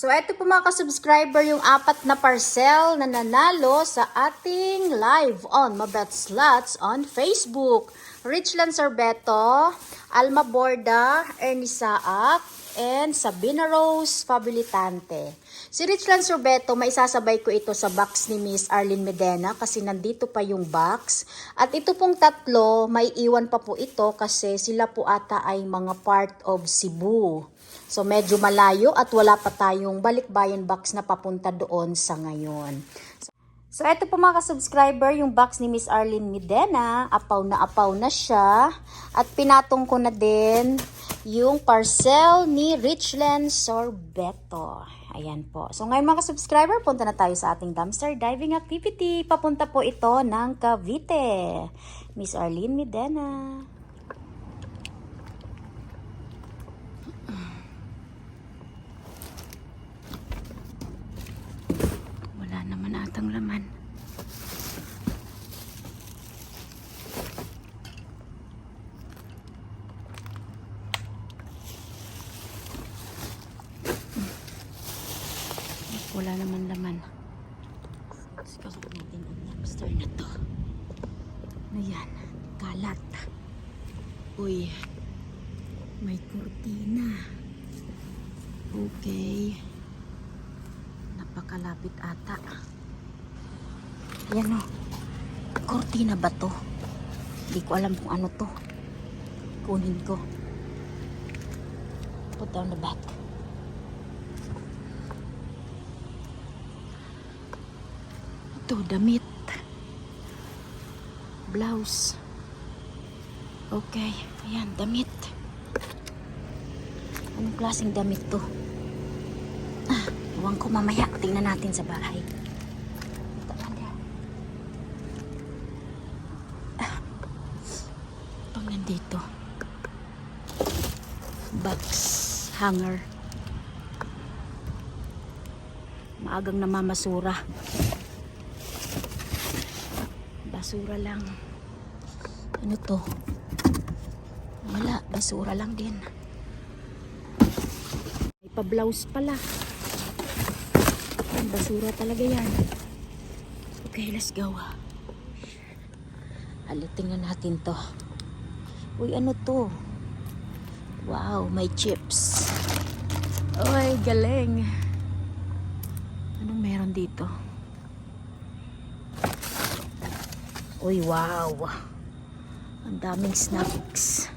So, ito po mga ka-subscriber yung 4 na parcel na nanalo sa ating live on Mabet Slots on Facebook. Richland Sorbeto, Alma Borda, Ernie Saak, and Sabina Rose Fabilitante. Si Richland Sorbeto, maisasabay ko ito sa box ni Miss Arlene Medena kasi nandito pa yung box. At ito pong tatlo, may iwan pa po ito kasi sila po ata ay mga part of Cebu. So medyo malayo at wala pa tayong balikbayan box na papunta doon sa ngayon. So ito po mga ka-subscriber, yung box ni Miss Arlene Medena, apaw na siya. At pinatong ko na din yung parcel ni Richland Sorbeto. Ayan po. So ngayon mga ka-subscriber, punta na tayo sa ating dumpster diving activity. Papunta po ito ng Cavite. Miss Arlene Medena. Atang laman. Wala naman laman. Siguro natin ang dumpster na to. Ayan, kalat. Uy, may kurtina. Okay. Napakalapit ata. Yan o. Kortina ba to? Hindi ko alam kung ano to. Kunin ko. Put down the back. Ito, damit. Blouse. Okay. Ayan, damit. Anong klaseng damit to? Huwag ko mamaya. Tingnan natin sa bahay. Dito box hanger, maagang namamasura, basura lang. Ano to? Wala, basura lang din. May pa-blouse pala. Basura talaga yan. Okay, let's go. Tingnan natin to. Uy, ano to? Wow, may chips. Uy, galing. Anong meron dito? Uy, wow. Ang daming snacks.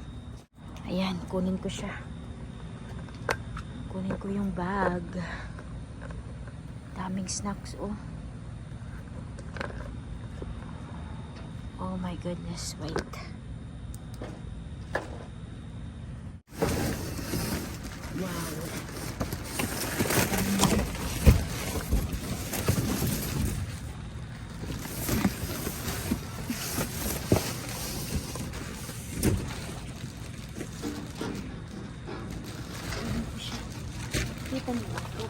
Ayan, kunin ko siya. Kunin ko yung bag. Daming snacks, oh. Oh my goodness, wait. Wow. Kita mo ako.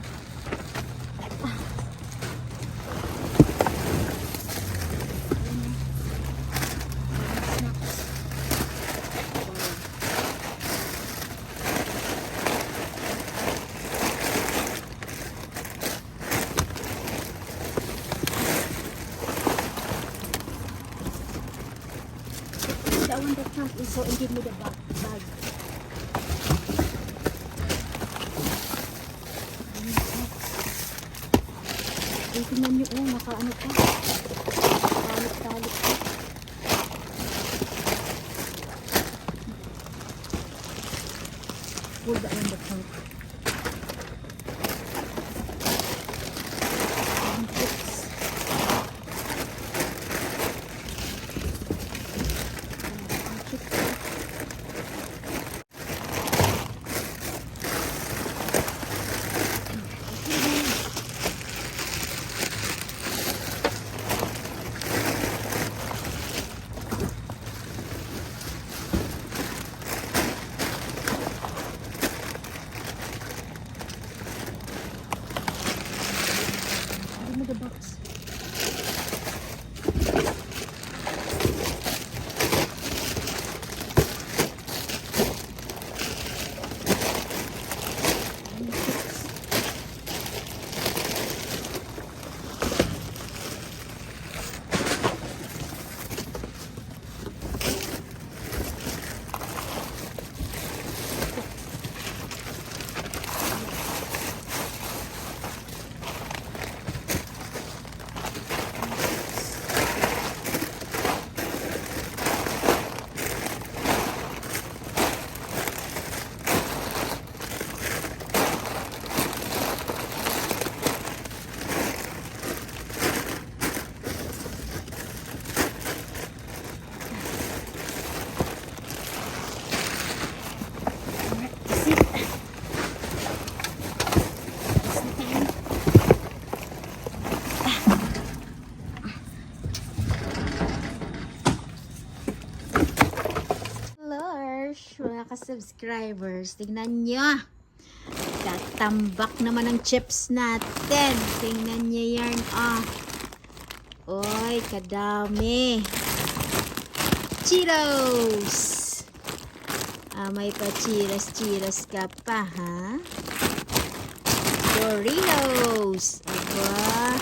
That one that comes is so and give me the bag. Tingnan nyo, oh, naka-ano pa. Talit-talit pa. Pull that one that comes. ka-subscribers. Tingnan nyo. Tatambak naman ang chips natin. Tingnan nyo yan. Oy, kadami. Cheetos. May pa-cheetos ka pa, ha? Doritos. Aba.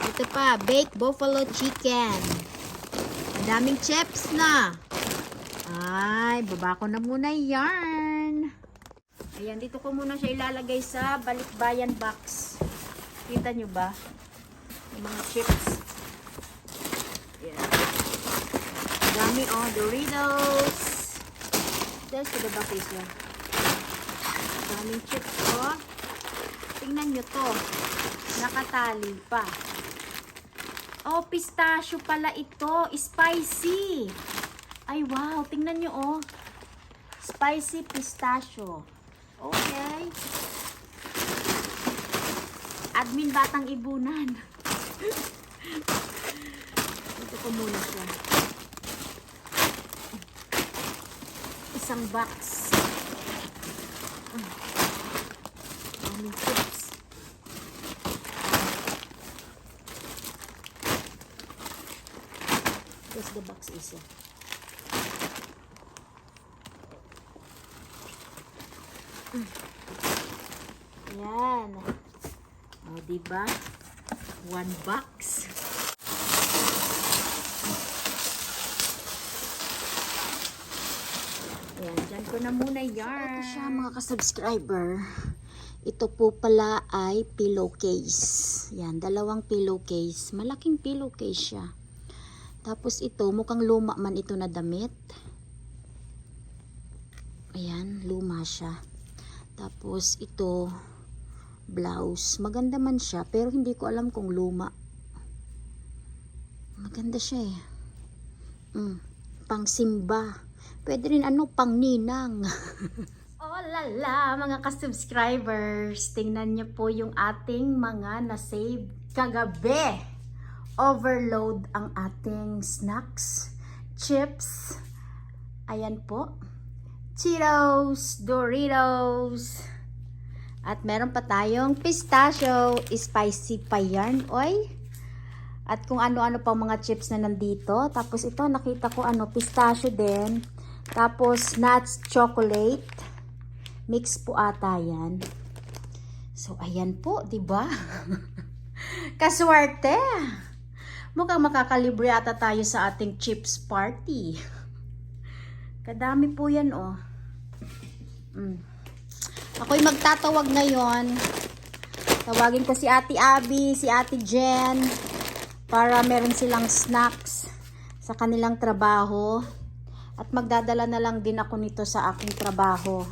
Ito pa, baked buffalo chicken. Ang daming chips na. Ay, baba ko na muna yarn. Ayan, dito ko muna siya ilalagay sa balikbayan box. Kita nyo ba? Yung mga chips. Ayan. Dami, Doritos. There's the back is yan. Daming chips, Tingnan nyo to. Nakatali pa. Pistachio pala ito. Spicy. Ay, wow. Tingnan nyo, Spicy pistachio. Okay. Admin Batang Ibunan. Ito ko muna siya. Isang box. Daming chips. Yes, the box is it. Yan. Diba? One box. Ayan, dyan ko na muna yarn. Ito siya mga ka-subscriber. Ito po pala ay pillowcase. Yan, dalawang pillowcase. Malaking pillowcase siya. Tapos ito, mukhang luma man ito na damit. Ayan, luma siya. Tapos ito, blouse. Maganda man siya, pero hindi ko alam kung luma. Maganda siya Pang simba. Pwede rin pang ninang. Oh lala, mga ka-subscribers. Tingnan niyo po yung ating mga na-save kagabi. Overload ang ating snacks, chips. Ayan po. Cheetos, Doritos. At meron pa tayong pistachio, spicy pa yan, At kung ano-ano pang mga chips na nandito. Tapos ito, nakita ko pistachio din. Tapos nuts, chocolate. Mix po ata yan. So, ayan po, diba? Kaswerte. Mukhang makakalibre ata tayo sa ating chips party. Kadami po yan, Ako'y magtatawag ngayon. Tawagin ko si Ate Abby, si Ate Jen, para meron silang snacks sa kanilang trabaho. At magdadala na lang din ako nito sa aking trabaho.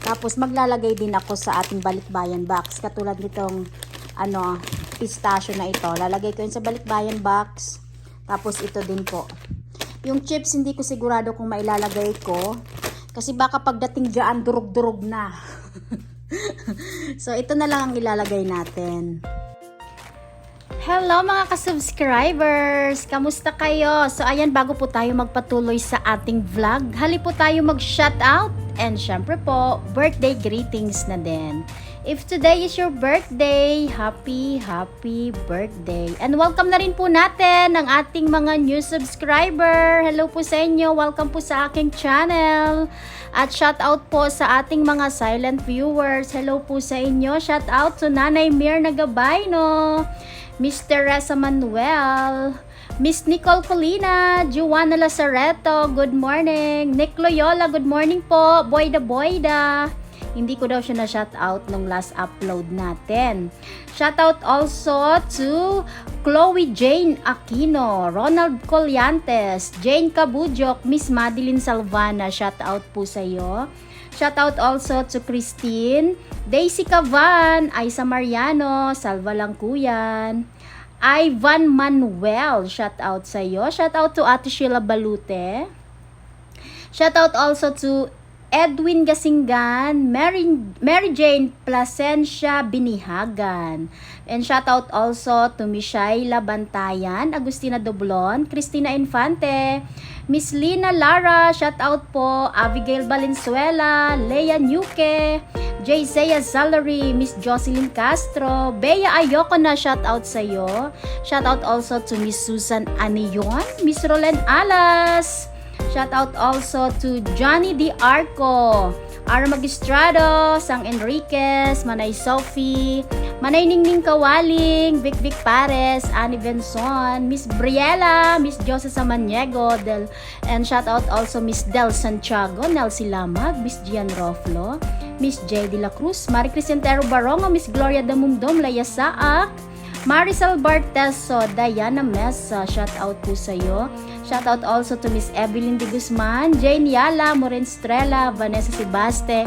Tapos maglalagay din ako sa ating balikbayan box. Katulad nitong pistachio na ito. Lalagay ko yun sa balikbayan box. Tapos ito din po. Yung chips, hindi ko sigurado kung mailalagay ko. Kasi baka pagdating dyan, durog-durog na. So, ito na lang ang ilalagay natin. Hello mga ka-subscribers! Kamusta kayo? So, ayan, bago po tayo magpatuloy sa ating vlog, hali po tayo mag-shoutout. And syempre po, birthday greetings na din. If today is your birthday, happy birthday. And welcome na rin po natin ang ating mga new subscriber. Hello po sa inyo. Welcome po sa aking channel. At shout out po sa ating mga silent viewers. Hello po sa inyo. Shout out to Nanay Mir Nagabayno, Mr. Reza Manuel, Miss Nicole Colina, Juana Lazareto, good morning. Nick Loyola, good morning po. Boyda. Hindi ko daw siya na-shoutout nung last upload natin. Shoutout also to Chloe Jane Aquino, Ronald Colyantes, Jane Cabujok, Miss Madeline Salvana, shoutout po sa iyo. Shoutout also to Christine, Daisy Cavan, Aisa Mariano, Salva Langkuyan, Ivan Manuel, shoutout sa iyo. Shoutout to Ate Sheila Balute. Shoutout also to Edwin Gasingan, Mary Jane Plasencia Binihagan. And shout out also to Miss Shaila Bantayan, Agustina Doblon, Cristina Infante, Miss Lina Lara, shout out po, Abigail Valenzuela, Leia Nuque, Jayzea Zalary, Miss Jocelyn Castro, Bea Ayoko na, shout out sa iyo. Shout out also to Miss Susan Anion, Miss Roland Alas. Shout out also to Johnny D. Arco, Ara Magistrado, Sang Enriquez, Manay Sophie, Manay Ningning Kawaling, Vic Vic Pares, Annie Benson, Miss Briella, Miss Jose Samaniego, and shout out also Miss Del Santiago, Nelsie Lamag, Miss Gian Roflo, Miss J. De La Cruz, Mari Crisentero Barongo, Miss Gloria Damumdom, Laya Saak, Marisol Barteso, Diana Mesa, shout out po sa iyo. Shout out also to Miss Evelyn De Guzman, Jane Yala, Moren Estrella, Vanessa Sibaste,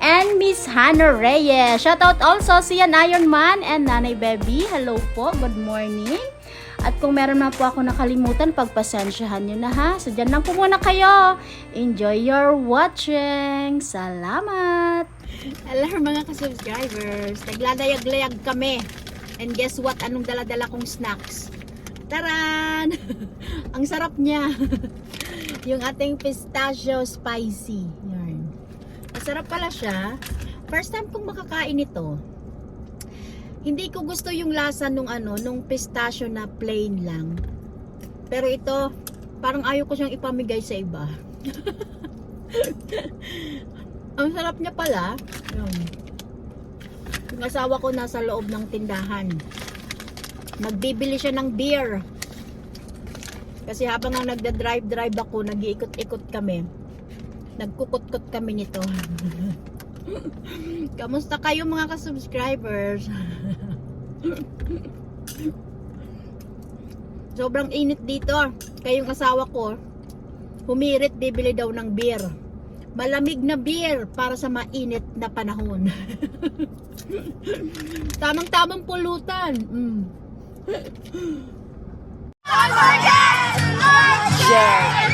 and Miss Hannah Reyes. Shout out also si Yan Ironman and Nanay Baby. Hello po, good morning. At kung meron na po ako nakalimutan, pagpasensyahan nyo na ha. So dyan lang po muna kayo. Enjoy your watching. Salamat! Hello mga ka-subscribers. Nagladayag-layag kami. And guess what? Anong dala-dala kong snacks? Taran! Ang sarap niya. Yung ating pistachio spicy. Yan. Masarap pala siya. First time kong makakain ito. Hindi ko gusto yung lasa nung nung pistachio na plain lang. Pero ito, parang ayaw ko siyang ipamigay sa iba. Ang sarap niya pala. Yan. Yung asawa ko nasa loob ng tindahan. Nagbibili siya ng beer. Kasi habang ang nagda-drive ako, nag-iikot-ikot kami. Nagkukot-kot kami nito. Kamusta kayo mga ka-subscribers? Sobrang init dito. Kaya yung asawa ko, humirit, bibili daw ng beer. Malamig na beer para sa mainit na panahon. Tamang-tamang pulutan. Don't forget! Share!